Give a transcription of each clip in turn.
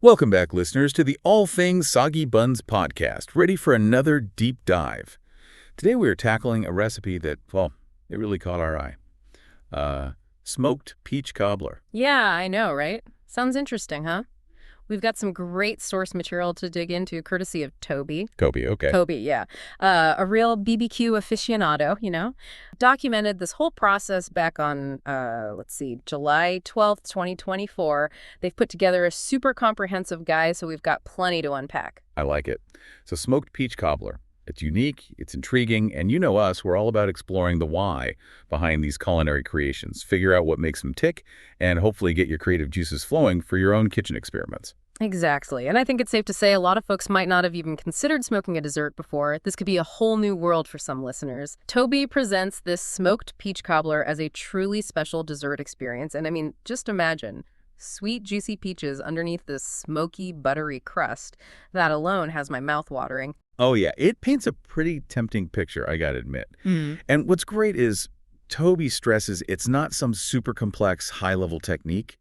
Welcome back, listeners, to the All Things Soggy Buns podcast, ready for another deep dive. Today we are tackling a recipe that, well, it really caught our eye. Smoked peach cobbler. Yeah, I know, right? Sounds interesting, huh? We've got some great source material to dig into, courtesy of Toby. Kobe, okay. Toby, yeah. A real BBQ aficionado. Documented this whole process back on, July 12th, 2024. They've put together a super comprehensive guide, so we've got plenty to unpack. I like it. So smoked peach cobbler. It's unique, it's intriguing, and you know us, we're all about exploring the why behind these culinary creations, figure out what makes them tick, and hopefully get your creative juices flowing for your own kitchen experiments. Exactly. And I think it's safe to say a lot of folks might not have even considered smoking a dessert before. This could be a whole new world for some listeners. Toby presents this smoked peach cobbler as a truly special dessert experience. And I mean, just imagine sweet, juicy peaches underneath this smoky, buttery crust. That alone has my mouth watering. Oh yeah, it paints a pretty tempting picture, I gotta admit. And what's great is Toby stresses it's not some super complex, high-level technique.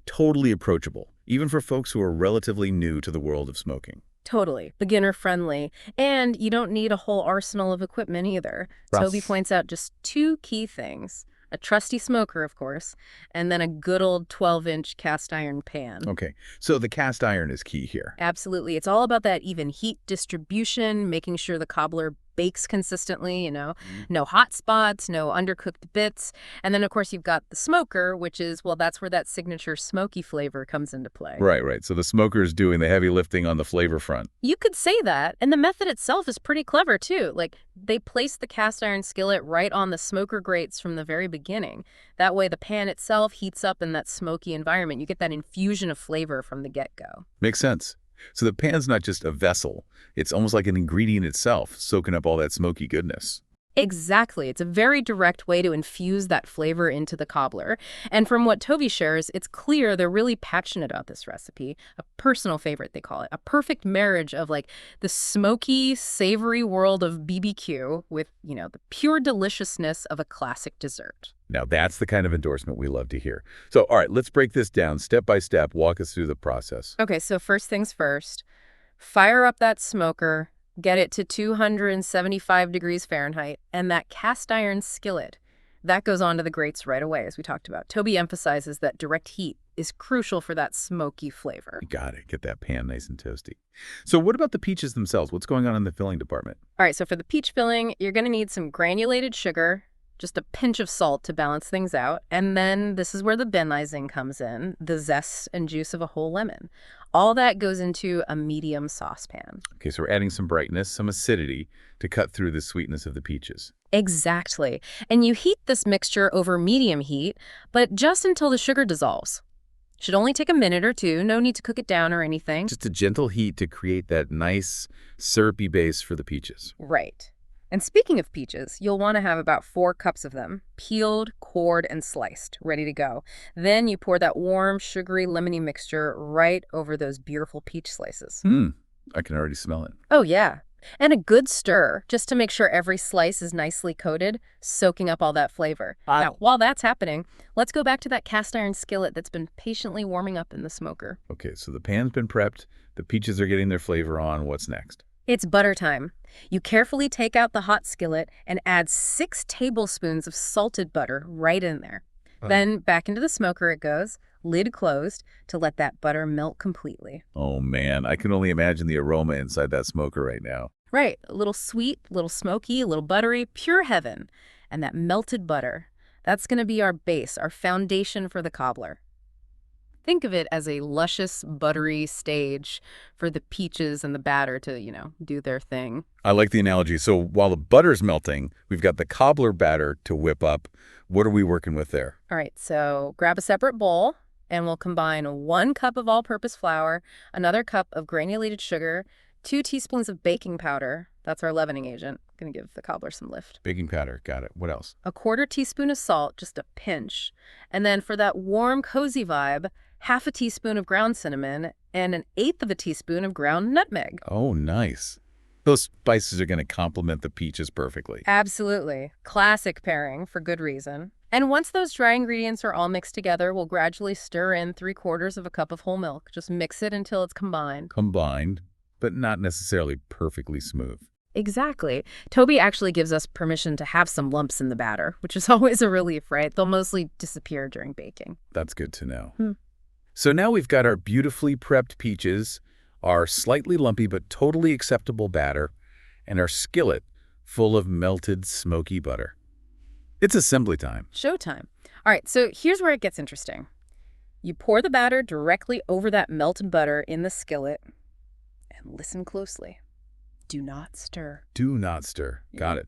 Totally approachable, even for folks who are relatively new to the world of smoking. Totally. Beginner friendly. And you don't need a whole arsenal of equipment either. Toby points out just two key things. A trusty smoker, of course, and then a good old 12-inch cast iron pan. Okay, so the cast iron is key here. Absolutely. It's all about that even heat distribution, making sure the cobbler bakes consistently, no hot spots, no undercooked bits. And then, of course, you've got the smoker, which is, well, that's where that signature smoky flavor comes into play. Right. So the smoker's doing the heavy lifting on the flavor front. You could say that. And the method itself is pretty clever, too. Like, they place the cast iron skillet right on the smoker grates from the very beginning. That way, the pan itself heats up in that smoky environment. You get that infusion of flavor from the get-go. Makes sense. So the pan's not just a vessel. It's almost like an ingredient itself, soaking up all that smoky goodness. Exactly. It's a very direct way to infuse that flavor into the cobbler. And from what Toby shares, it's clear they're really passionate about this recipe. A personal favorite, they call it. A perfect marriage of like the smoky, savory world of BBQ with, the pure deliciousness of a classic dessert. Now that's the kind of endorsement we love to hear. So, all right, let's break this down step by step. Walk us through the process. Okay, so first things first, fire up that smoker. Get it to 275 degrees Fahrenheit, and that cast iron skillet, that goes onto the grates right away, as we talked about. Toby emphasizes that direct heat is crucial for that smoky flavor. Got it. Get that pan nice and toasty. So what about the peaches themselves? What's going on in the filling department? All right, so for the peach filling, you're going to need some granulated sugar, just a pinch of salt to balance things out, and then this is where the benizing comes in, the zest and juice of a whole lemon. All that goes into a medium saucepan. Okay, so we're adding some brightness, some acidity to cut through the sweetness of the peaches. Exactly. And you heat this mixture over medium heat, but just until the sugar dissolves. Should only take a minute or two. No need to cook it down or anything. Just a gentle heat to create that nice syrupy base for the peaches. Right. And speaking of peaches, you'll want to have about 4 cups of them, peeled, cored, and sliced, ready to go. Then you pour that warm, sugary, lemony mixture right over those beautiful peach slices. I can already smell it. Oh, yeah. And a good stir, just to make sure every slice is nicely coated, soaking up all that flavor. Now, while that's happening, let's go back to that cast iron skillet that's been patiently warming up in the smoker. Okay, so the pan's been prepped, the peaches are getting their flavor on. What's next? It's butter time. You carefully take out the hot skillet and add 6 tablespoons of salted butter right in there. Then back into the smoker it goes, lid closed, to let that butter melt completely. Oh man, I can only imagine the aroma inside that smoker right now. Right, a little sweet, a little smoky, a little buttery, pure heaven. And that melted butter, that's going to be our base, our foundation for the cobbler. Think of it as a luscious, buttery stage for the peaches and the batter to, do their thing. I like the analogy. So while the butter's melting, we've got the cobbler batter to whip up. What are we working with there? All right, so grab a separate bowl, and we'll combine 1 cup of all-purpose flour, another cup of granulated sugar, 2 teaspoons of baking powder. That's our leavening agent. Going to give the cobbler some lift. Baking powder. Got it. What else? A 1/4 teaspoon of salt, just a pinch. And then for that warm, cozy vibe, 1/2 teaspoon of ground cinnamon and 1/8 teaspoon of ground nutmeg. Oh, nice. Those spices are going to complement the peaches perfectly. Absolutely. Classic pairing for good reason. And once those dry ingredients are all mixed together, we'll gradually stir in 3/4 of a cup of whole milk. Just mix it until it's combined. Combined, but not necessarily perfectly smooth. Exactly. Toby actually gives us permission to have some lumps in the batter, which is always a relief, right? They'll mostly disappear during baking. That's good to know. So now we've got our beautifully prepped peaches, our slightly lumpy but totally acceptable batter, and our skillet full of melted smoky butter. It's assembly time. Showtime. All right, so here's where it gets interesting. You pour the batter directly over that melted butter in the skillet, and listen closely. Do not stir. Do not stir. Got it.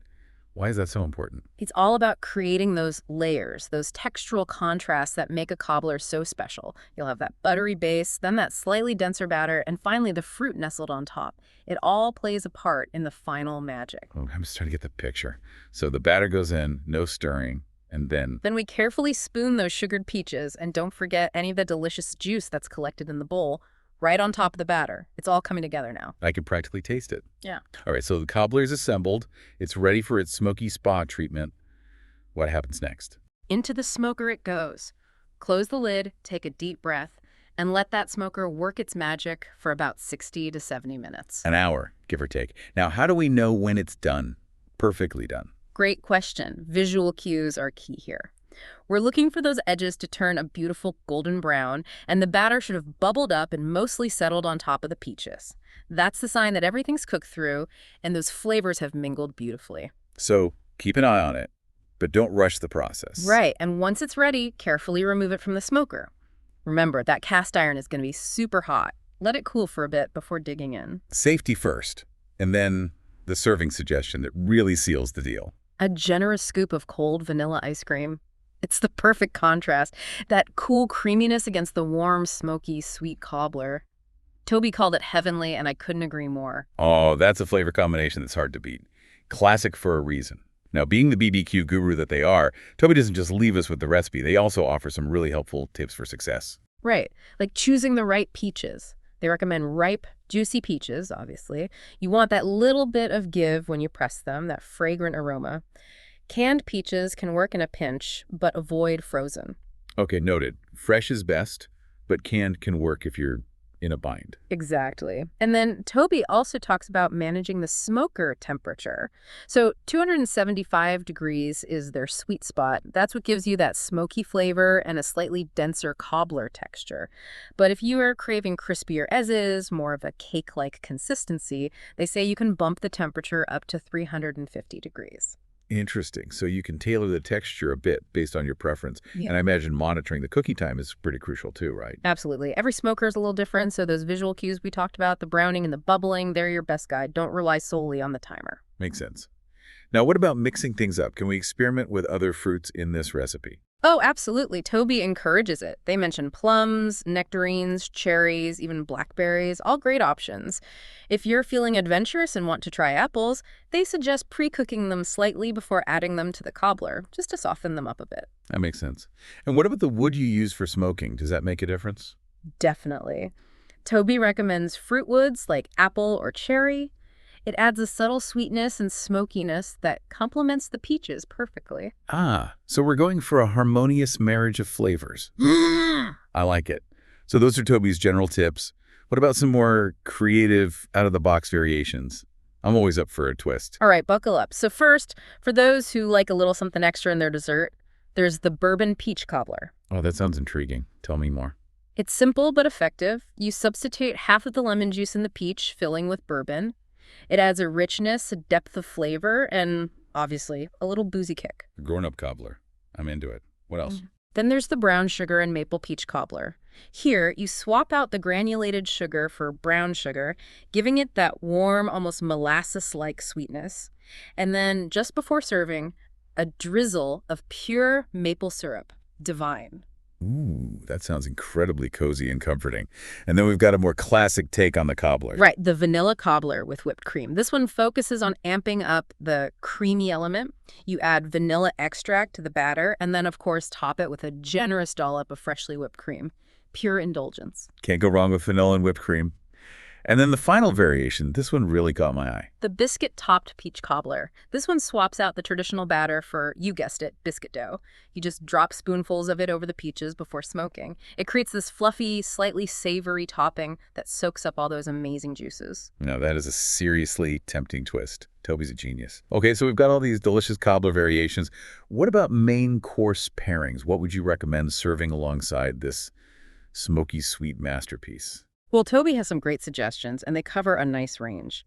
Why is that so important? It's all about creating those layers, those textural contrasts that make a cobbler so special. You'll have that buttery base, then that slightly denser batter, and finally the fruit nestled on top. It all plays a part in the final magic. Oh, I'm just trying to get the picture. So the batter goes in, no stirring, and then we carefully spoon those sugared peaches, and don't forget any of the delicious juice that's collected in the bowl, right on top of the batter. It's all coming together now. I can practically taste it. Yeah. All right, so the cobbler is assembled. It's ready for its smoky spa treatment. What happens next? Into the smoker it goes. Close the lid, take a deep breath, and let that smoker work its magic for about 60 to 70 minutes. An hour, give or take. Now, how do we know when it's done? Perfectly done. Great question. Visual cues are key here. We're looking for those edges to turn a beautiful golden brown, and the batter should have bubbled up and mostly settled on top of the peaches. That's the sign that everything's cooked through, and those flavors have mingled beautifully. So keep an eye on it, but don't rush the process. Right, and once it's ready, carefully remove it from the smoker. Remember, that cast iron is going to be super hot. Let it cool for a bit before digging in. Safety first, and then the serving suggestion that really seals the deal. A generous scoop of cold vanilla ice cream. It's the perfect contrast, that cool creaminess against the warm, smoky, sweet cobbler. Toby called it heavenly, and I couldn't agree more. Oh, that's a flavor combination that's hard to beat. Classic for a reason. Now, being the BBQ guru that they are, Toby doesn't just leave us with the recipe. They also offer some really helpful tips for success. Right, like choosing the right peaches. They recommend ripe, juicy peaches, obviously. You want that little bit of give when you press them, that fragrant aroma. Canned peaches can work in a pinch, but avoid frozen. Okay, noted. Fresh is best, but canned can work if you're in a bind. Exactly. And then Toby also talks about managing the smoker temperature. So 275 degrees is their sweet spot. That's what gives you that smoky flavor and a slightly denser cobbler texture. But if you are craving crispier as is, more of a cake-like consistency, they say you can bump the temperature up to 350 degrees. Interesting. So you can tailor the texture a bit based on your preference. Yeah. And I imagine monitoring the cooking time is pretty crucial too, right? Absolutely. Every smoker is a little different, so those visual cues we talked about, the browning and the bubbling, they're your best guide. Don't rely solely on the timer. Makes sense. Now, what about mixing things up? Can we experiment with other fruits in this recipe? Oh, absolutely. Toby encourages it. They mention plums, nectarines, cherries, even blackberries, all great options. If you're feeling adventurous and want to try apples, they suggest pre-cooking them slightly before adding them to the cobbler, just to soften them up a bit. That makes sense. And what about the wood you use for smoking? Does that make a difference? Definitely. Toby recommends fruit woods like apple or cherry. It adds a subtle sweetness and smokiness that complements the peaches perfectly. Ah, so we're going for a harmonious marriage of flavors. I like it. So those are Toby's general tips. What about some more creative, out-of-the-box variations? I'm always up for a twist. All right, buckle up. So first, for those who like a little something extra in their dessert, there's the bourbon peach cobbler. Oh, that sounds intriguing. Tell me more. It's simple but effective. You substitute half of the lemon juice in the peach, filling with bourbon. It adds a richness, a depth of flavor, and, obviously, a little boozy kick. Grown-up cobbler. I'm into it. What else? Then there's the brown sugar and maple peach cobbler. Here, you swap out the granulated sugar for brown sugar, giving it that warm, almost molasses-like sweetness. And then, just before serving, a drizzle of pure maple syrup. Divine. Ooh, that sounds incredibly cozy and comforting. And then we've got a more classic take on the cobbler. Right, the vanilla cobbler with whipped cream. This one focuses on amping up the creamy element. You add vanilla extract to the batter, and then, of course, top it with a generous dollop of freshly whipped cream. Pure indulgence. Can't go wrong with vanilla and whipped cream. And then the final variation, this one really caught my eye. The biscuit-topped peach cobbler. This one swaps out the traditional batter for, you guessed it, biscuit dough. You just drop spoonfuls of it over the peaches before smoking. It creates this fluffy, slightly savory topping that soaks up all those amazing juices. Now, that is a seriously tempting twist. Toby's a genius. Okay, so we've got all these delicious cobbler variations. What about main course pairings? What would you recommend serving alongside this smoky sweet masterpiece? Well, Toby has some great suggestions, and they cover a nice range.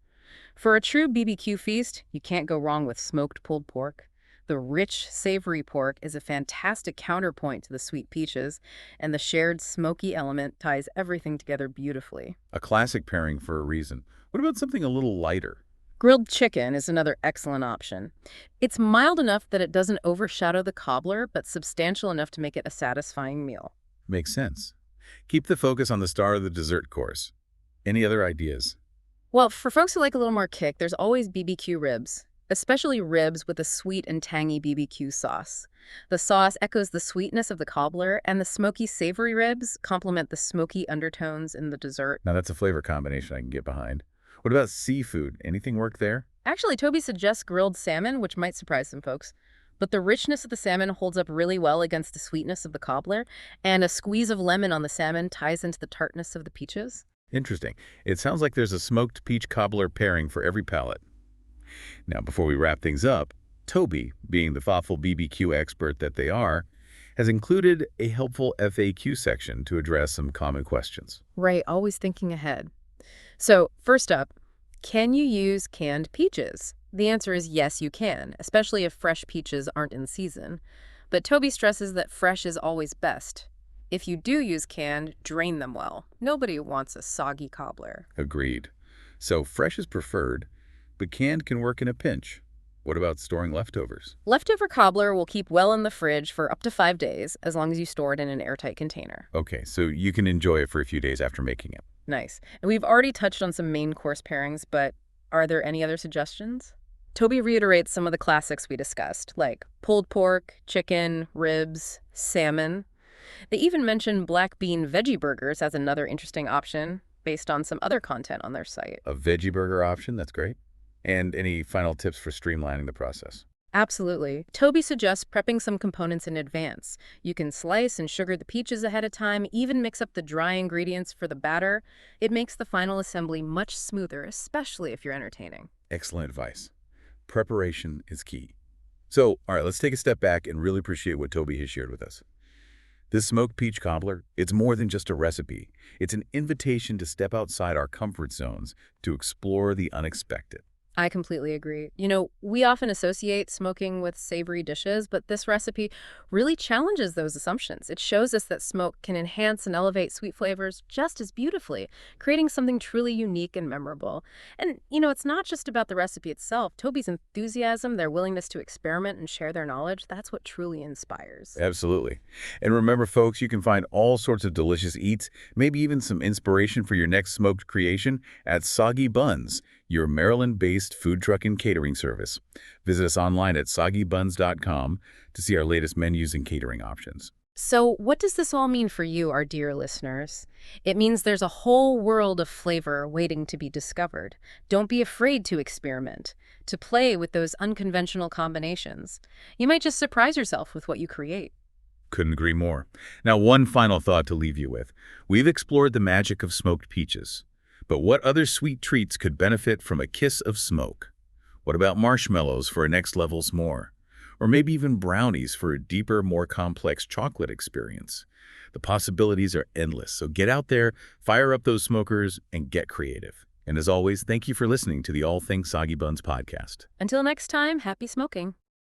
For a true BBQ feast, you can't go wrong with smoked pulled pork. The rich, savory pork is a fantastic counterpoint to the sweet peaches, and the shared smoky element ties everything together beautifully. A classic pairing for a reason. What about something a little lighter? Grilled chicken is another excellent option. It's mild enough that it doesn't overshadow the cobbler, but substantial enough to make it a satisfying meal. Makes sense. Keep the focus on the star of the dessert course. Any other ideas? Well, for folks who like a little more kick, there's always BBQ ribs, especially ribs with a sweet and tangy BBQ sauce. The sauce echoes the sweetness of the cobbler, and the smoky, savory ribs complement the smoky undertones in the dessert. Now, that's a flavor combination I can get behind. What about seafood? Anything work there? Actually, Toby suggests grilled salmon, which might surprise some folks. But the richness of the salmon holds up really well against the sweetness of the cobbler, and a squeeze of lemon on the salmon ties into the tartness of the peaches. Interesting. It sounds like there's a smoked peach cobbler pairing for every palate. Now, before we wrap things up, Toby, being the thoughtful BBQ expert that they are, has included a helpful FAQ section to address some common questions. Right, always thinking ahead. So, first up, can you use canned peaches? The answer is yes, you can, especially if fresh peaches aren't in season. But Toby stresses that fresh is always best. If you do use canned, drain them well. Nobody wants a soggy cobbler. Agreed. So fresh is preferred, but canned can work in a pinch. What about storing leftovers? Leftover cobbler will keep well in the fridge for up to 5 days, as long as you store it in an airtight container. Okay, so you can enjoy it for a few days after making it. Nice. And we've already touched on some main course pairings, but are there any other suggestions? Toby reiterates some of the classics we discussed, like pulled pork, chicken, ribs, salmon. They even mention black bean veggie burgers as another interesting option based on some other content on their site. A veggie burger option, that's great. And any final tips for streamlining the process? Absolutely. Toby suggests prepping some components in advance. You can slice and sugar the peaches ahead of time, even mix up the dry ingredients for the batter. It makes the final assembly much smoother, especially if you're entertaining. Excellent advice. Preparation is key. So, all right, let's take a step back and really appreciate what Toby has shared with us. This smoked peach cobbler, it's more than just a recipe. It's an invitation to step outside our comfort zones to explore the unexpected. I completely agree. You know, we often associate smoking with savory dishes, but this recipe really challenges those assumptions. It shows us that smoke can enhance and elevate sweet flavors just as beautifully, creating something truly unique and memorable. And, you know, it's not just about the recipe itself. Toby's enthusiasm, their willingness to experiment and share their knowledge, that's what truly inspires. Absolutely. And remember, folks, you can find all sorts of delicious eats, maybe even some inspiration for your next smoked creation at Soggy Buns, your Maryland-based food truck and catering service. Visit us online at soggybuns.com to see our latest menus and catering options. So what does this all mean for you, our dear listeners? It means there's a whole world of flavor waiting to be discovered. Don't be afraid to experiment, to play with those unconventional combinations. You might just surprise yourself with what you create. Couldn't agree more. Now, one final thought to leave you with. We've explored the magic of smoked peaches. But what other sweet treats could benefit from a kiss of smoke? What about marshmallows for a next-level s'more? Or maybe even brownies for a deeper, more complex chocolate experience? The possibilities are endless, so get out there, fire up those smokers, and get creative. And as always, thank you for listening to the All Things Soggy Buns podcast. Until next time, happy smoking.